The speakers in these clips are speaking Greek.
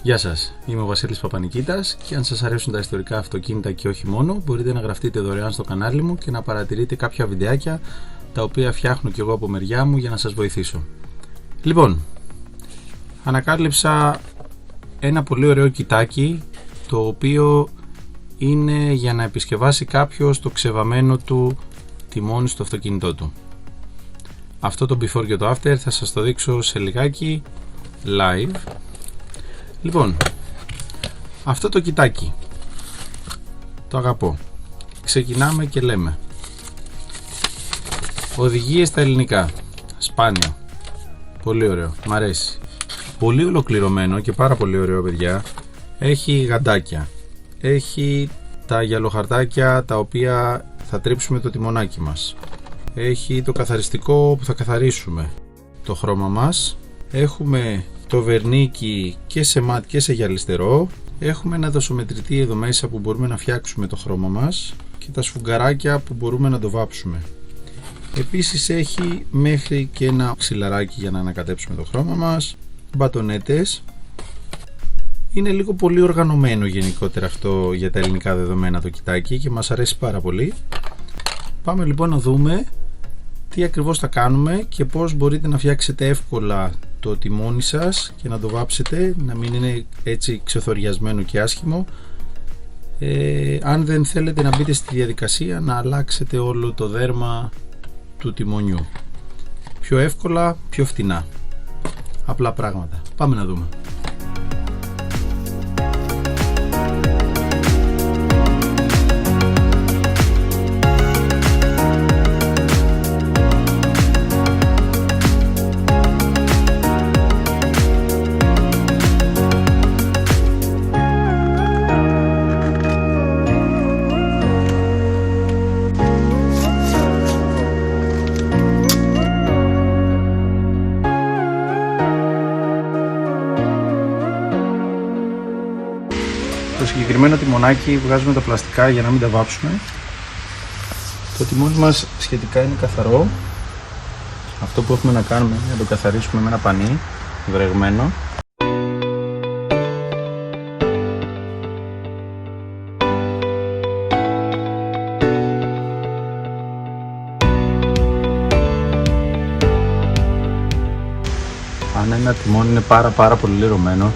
Γεια σας, είμαι ο Βασίλης Παπανικήτας και αν σας αρέσουν τα ιστορικά αυτοκίνητα και όχι μόνο, μπορείτε να γραφτείτε δωρεάν στο κανάλι μου και να παρατηρείτε κάποια βιντεάκια τα οποία φτιάχνω και εγώ από μεριά μου για να σας βοηθήσω. Λοιπόν, ανακάλυψα ένα πολύ ωραίο κιτάκι, το οποίο είναι για να επισκευάσει κάποιος το ξεβαμένο του τιμόνι στο αυτοκίνητό του. Αυτό το before και το after θα σας το δείξω σε λιγάκι live. Λοιπόν, αυτό το κιτάκι το αγαπώ. Ξεκινάμε και λέμε οδηγίες στα ελληνικά, σπάνιο, πολύ ωραίο, μ' αρέσει, πολύ ολοκληρωμένο και πάρα πολύ ωραίο, παιδιά. Έχει γαντάκια, έχει τα γυαλοχαρτάκια τα οποία θα τρίψουμε το τιμονάκι μας, έχει το καθαριστικό που θα καθαρίσουμε το χρώμα μας, έχουμε το βερνίκι και σε ματ και σε γυαλιστερό, έχουμε ένα δοσομετρητή εδώ μέσα που μπορούμε να φτιάξουμε το χρώμα μας και τα σφουγγαράκια που μπορούμε να το βάψουμε. Επίσης έχει μέχρι και ένα ξυλαράκι για να ανακατέψουμε το χρώμα μας, μπατονέτες. Είναι λίγο πολύ οργανωμένο γενικότερα αυτό για τα ελληνικά δεδομένα το κιτάκι και μας αρέσει πάρα πολύ. Πάμε λοιπόν να δούμε τι ακριβώς θα κάνουμε και πώς μπορείτε να φτιάξετε εύκολα το τιμόνι σας και να το βάψετε, να μην είναι έτσι ξεθοριασμένο και άσχημο. Αν δεν θέλετε να μπείτε στη διαδικασία να αλλάξετε όλο το δέρμα του τιμονιού, πιο εύκολα, πιο φτηνά, απλά πράγματα. Πάμε να δούμε. Το συγκεκριμένο τιμονάκι βγάζουμε τα πλαστικά για να μην τα βάψουμε. Το τιμόνι μας σχετικά είναι καθαρό. Αυτό που έχουμε να κάνουμε είναι να το καθαρίσουμε με ένα πανί βρεγμένο. Αν ένα τιμόνι είναι πάρα πολύ λερωμένο,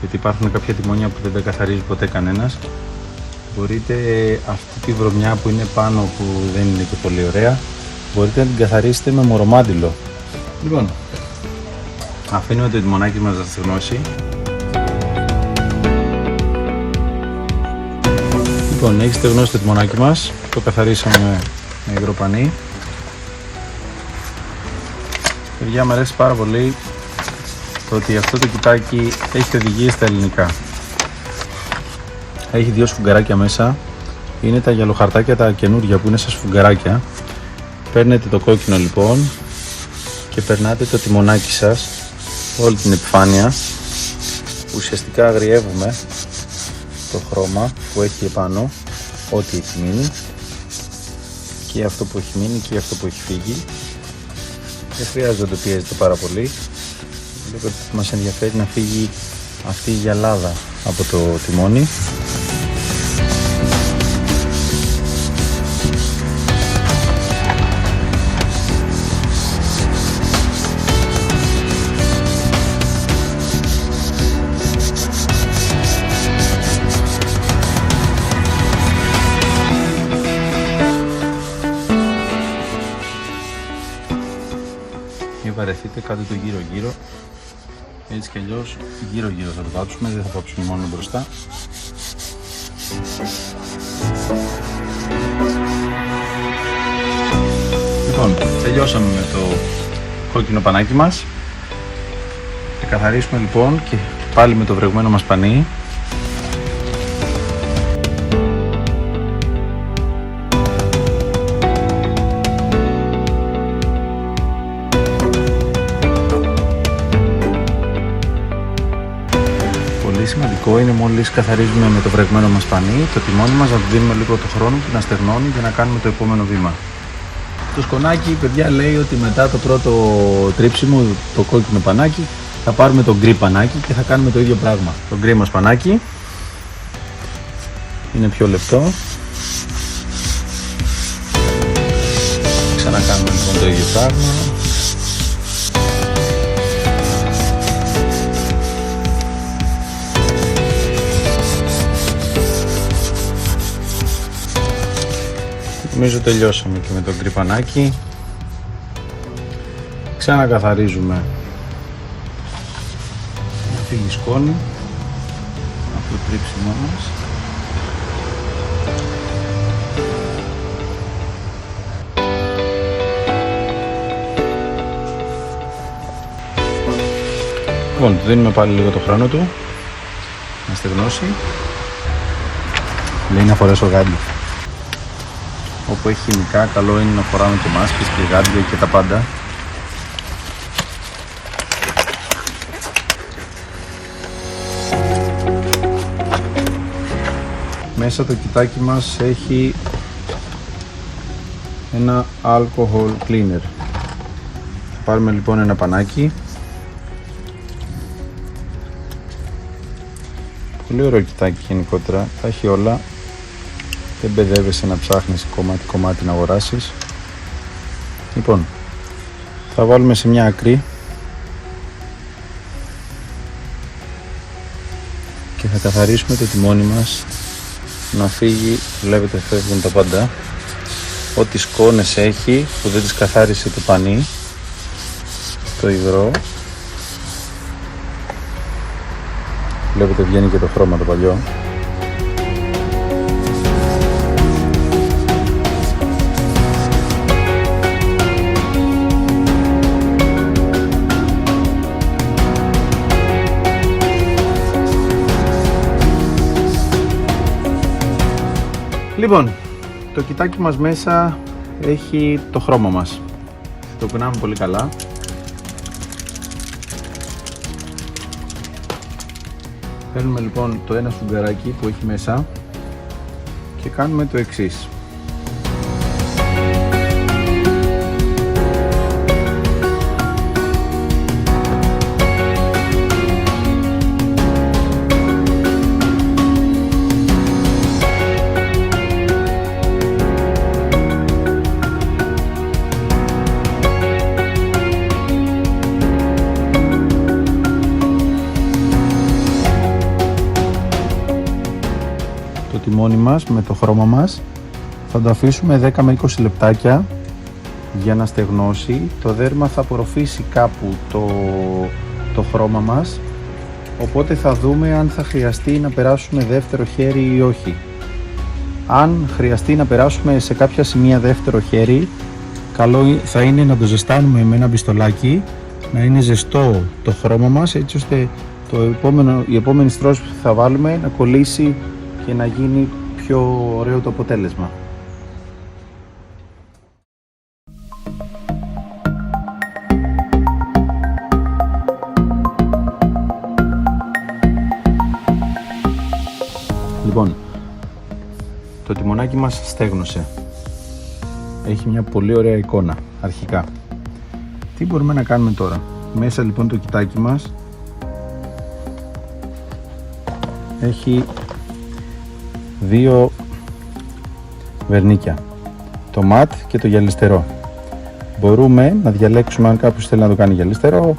γιατί υπάρχουν κάποια τιμόνια που δεν τα καθαρίζει ποτέ κανένας, μπορείτε αυτή τη βρωμιά που είναι πάνω, που δεν είναι και πολύ ωραία, μπορείτε να την καθαρίσετε με μορομάντιλο. Λοιπόν, αφήνουμε το τιμονάκι μας να στεγνώσει. Λοιπόν, έχει στεγνώσει το τιμονάκι μας, το καθαρίσαμε με υγρό πανί. Παιδιά, μου αρέσει πάρα πολύ ότι αυτό το κιτάκι έχει οδηγίες στα ελληνικά. Έχει δύο σφουγγαράκια μέσα. Είναι τα γυαλοχαρτάκια τα καινούργια που είναι σαν σφουγγαράκια. Παίρνετε το κόκκινο λοιπόν και περνάτε το τιμονάκι σας όλη την επιφάνεια. Ουσιαστικά αγριεύουμε το χρώμα που έχει επάνω, ό,τι έχει μείνει, και αυτό που έχει μείνει και αυτό που έχει φύγει. Δεν χρειάζεται να το πιέζετε πάρα πολύ. Μας ενδιαφέρει να φύγει αυτή η γυαλάδα από το τιμόνι. Μην βαρεθείτε, κάντε το γύρω-γύρω. Έτσι κι αλλιώς γύρω-γύρω θα το βάψουμε, δεν θα βάψουμε μόνο μπροστά. Λοιπόν, τελειώσαμε με το κόκκινο πανάκι μας. Θα καθαρίσουμε λοιπόν και πάλι με το βρεγμένο μας πανί. Σημαντικό είναι μόλις καθαρίζουμε με το βρεγμένο μας πανί το τιμόνι μας να του δίνουμε λίγο το χρόνο του να στεγνώνει για να κάνουμε το επόμενο βήμα. Το σκονάκι, παιδιά, λέει ότι μετά το πρώτο τρίψιμο, το κόκκινο πανάκι, θα πάρουμε το γκρι πανάκι και θα κάνουμε το ίδιο πράγμα. Το γκρι μας πανάκι είναι πιο λεπτό. Ξανακάνουμε λοιπόν το ίδιο πράγμα. Νομίζω τελειώσαμε και με το γκρι πανάκι. Ξανακαθαρίζουμε να φύγει σκόνη από το τρίψιμο μας. Λοιπόν, του δίνουμε πάλι λίγο το χρόνο του να στεγνώσει. Λέει να φορέσω γάντια. Όπου έχει χημικά, καλό είναι να φοράμε και μάσκες και γάντια και τα πάντα. Μέσα το κοιτάκι μας έχει ένα alcohol cleaner. Θα πάρουμε λοιπόν ένα πανάκι. Πολύ ωραίο κοιτάκι γενικότερα, τα έχει όλα. Δεν μπεδεύεσαι να ψάχνεις κομμάτι να αγοράσεις. Λοιπόν, θα βάλουμε σε μια άκρη και θα καθαρίσουμε το τιμόνι μας να φύγει. Βλέπετε, φεύγουν τα πάντα. Ό,τι σκόνες έχει που δεν τις καθάρισε το πανί, το υγρό. Βλέπετε, βγαίνει και το χρώμα το παλιό. Λοιπόν, το κοιτάκι μας μέσα έχει το χρώμα μας. Το κουνάμε πολύ καλά. Παίρνουμε λοιπόν το ένα σφουγγαράκι που έχει μέσα και κάνουμε το εξής. Το τιμόνι μας με το χρώμα μας θα το αφήσουμε 10 με 20 λεπτάκια για να στεγνώσει. Το δέρμα θα απορροφήσει κάπου το χρώμα μας, οπότε θα δούμε αν θα χρειαστεί να περάσουμε δεύτερο χέρι ή όχι. Αν χρειαστεί να περάσουμε σε κάποια σημεία δεύτερο χέρι, καλό θα είναι να το ζεστάνουμε με ένα μπιστολάκι, να είναι ζεστό το χρώμα μας, έτσι ώστε η επόμενη στρώση που θα βάλουμε να κολλήσει και να γίνει πιο ωραίο το αποτέλεσμα. Λοιπόν, το τιμονάκι μας στέγνωσε. Έχει μια πολύ ωραία εικόνα αρχικά. Τι μπορούμε να κάνουμε τώρα? Μέσα λοιπόν το κοιτάκι μας έχει δύο βερνίκια, το ματ και το γυαλιστερό. Μπορούμε να διαλέξουμε αν κάποιος θέλει να το κάνει γυαλιστερό,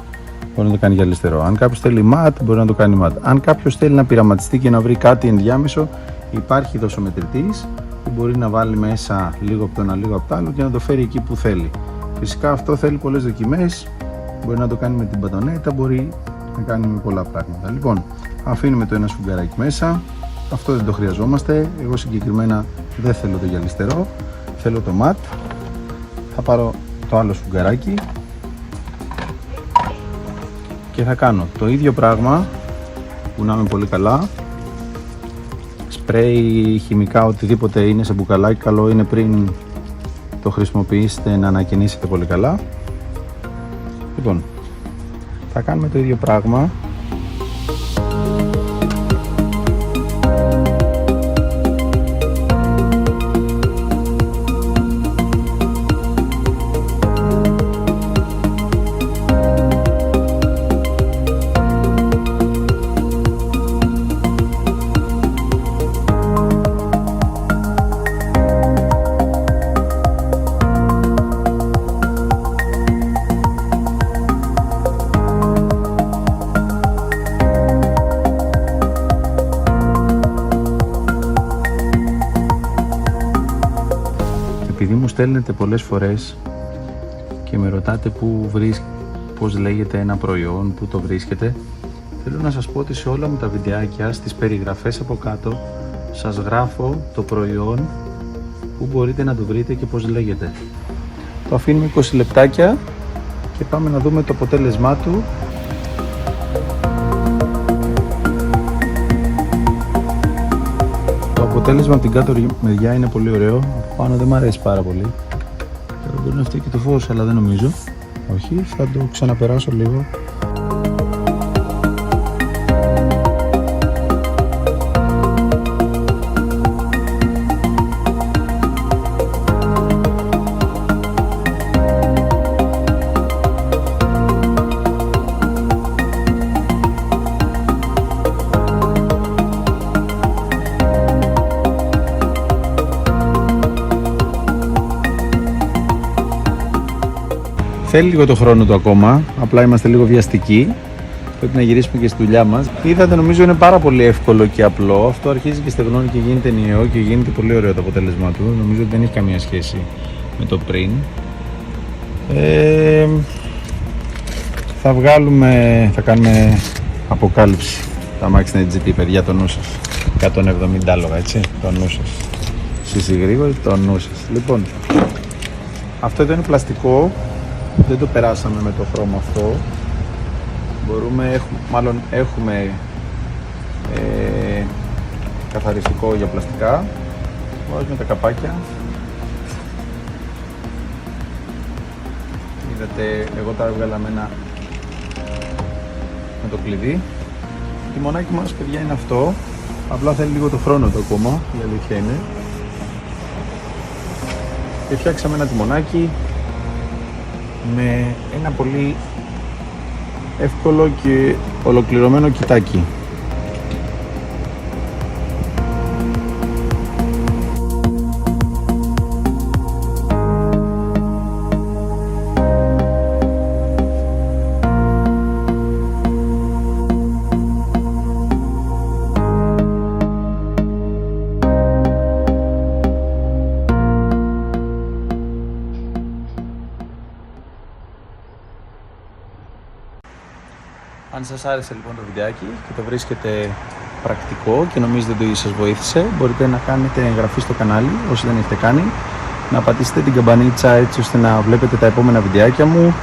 μπορεί να το κάνει γυαλιστερό. Αν κάποιος θέλει ματ, μπορεί να το κάνει ματ. Αν κάποιος θέλει να πειραματιστεί και να βρει κάτι ενδιάμεσο, υπάρχει δοσομετρητής που μπορεί να βάλει μέσα λίγο από το ένα, λίγο από το άλλο και να το φέρει εκεί που θέλει. Φυσικά αυτό θέλει πολλές δοκιμές, μπορεί να το κάνει με την μπατονέτα, μπορεί να κάνει με πολλά πράγματα. Λοιπόν, αφήνουμε το ένα σφουγγαράκι μέσα. Αυτό δεν το χρειαζόμαστε. Εγώ συγκεκριμένα δεν θέλω το γυαλιστερό, θέλω το ματ. Θα πάρω το άλλο σφουγγαράκι και θα κάνω το ίδιο πράγμα. Κουνάμε πολύ καλά. Σπρέι, χημικά, οτιδήποτε είναι σε μπουκαλάκι, καλό είναι πριν το χρησιμοποιήσετε να ανακαινήσετε πολύ καλά. Λοιπόν, θα κάνουμε το ίδιο πράγμα. Επειδή μου στέλνετε πολλές φορές και με ρωτάτε πώς λέγεται ένα προϊόν, πού το βρίσκετε, θέλω να σας πω ότι σε όλα μου τα βιντεάκια, στις περιγραφές από κάτω, σας γράφω το προϊόν, πού μπορείτε να το βρείτε και πώς λέγεται. Το αφήνουμε 20 λεπτάκια και πάμε να δούμε το αποτέλεσμά του. Το αποτέλεσμα από την κάτω μεριά είναι πολύ ωραίο, από πάνω δεν μου αρέσει πάρα πολύ. Τώρα μπορεί να φταίει και το φως, αλλά δεν νομίζω. Όχι, θα το ξαναπεράσω λίγο. Θέλει λίγο το χρόνο του ακόμα, απλά είμαστε λίγο βιαστικοί. Πρέπει να γυρίσουμε και στη δουλειά μας. Είδατε, νομίζω είναι πάρα πολύ εύκολο και απλό. Αυτό αρχίζει και στεγνώνει και γίνεται ενιαίο και γίνεται πολύ ωραίο το αποτέλεσμα του. Νομίζω ότι δεν έχει καμία σχέση με το πριν. Θα κάνουμε αποκάλυψη. Τα Max GT, παιδιά, το νου σας. 170 άλογα, έτσι, το νου σας. Εσείς γρήγοροι, το νου σας. Λοιπόν, αυτό εδώ είναι πλαστικό. Δεν το περάσαμε με το χρώμα αυτό. Έχουμε καθαριστικό για πλαστικά. Βάζουμε τα καπάκια. Είδατε, εγώ τα έβγαλα με το κλειδί. Το τιμονάκι μας, παιδιά, είναι αυτό. Απλά θέλει λίγο το χρόνο το ακόμα, η αλήθεια είναι. Και φτιάξαμε ένα τιμονάκι με ένα πολύ εύκολο και ολοκληρωμένο κοιτάκι. Αν σας άρεσε λοιπόν το βιντεάκι και το βρίσκετε πρακτικό και νομίζετε ότι σας βοήθησε, μπορείτε να κάνετε εγγραφή στο κανάλι όσοι δεν έχετε κάνει, να πατήσετε την καμπανίτσα έτσι ώστε να βλέπετε τα επόμενα βιντεάκια μου,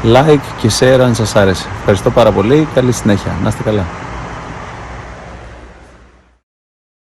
like και share αν σας άρεσε. Ευχαριστώ πάρα πολύ, καλή συνέχεια, να είστε καλά.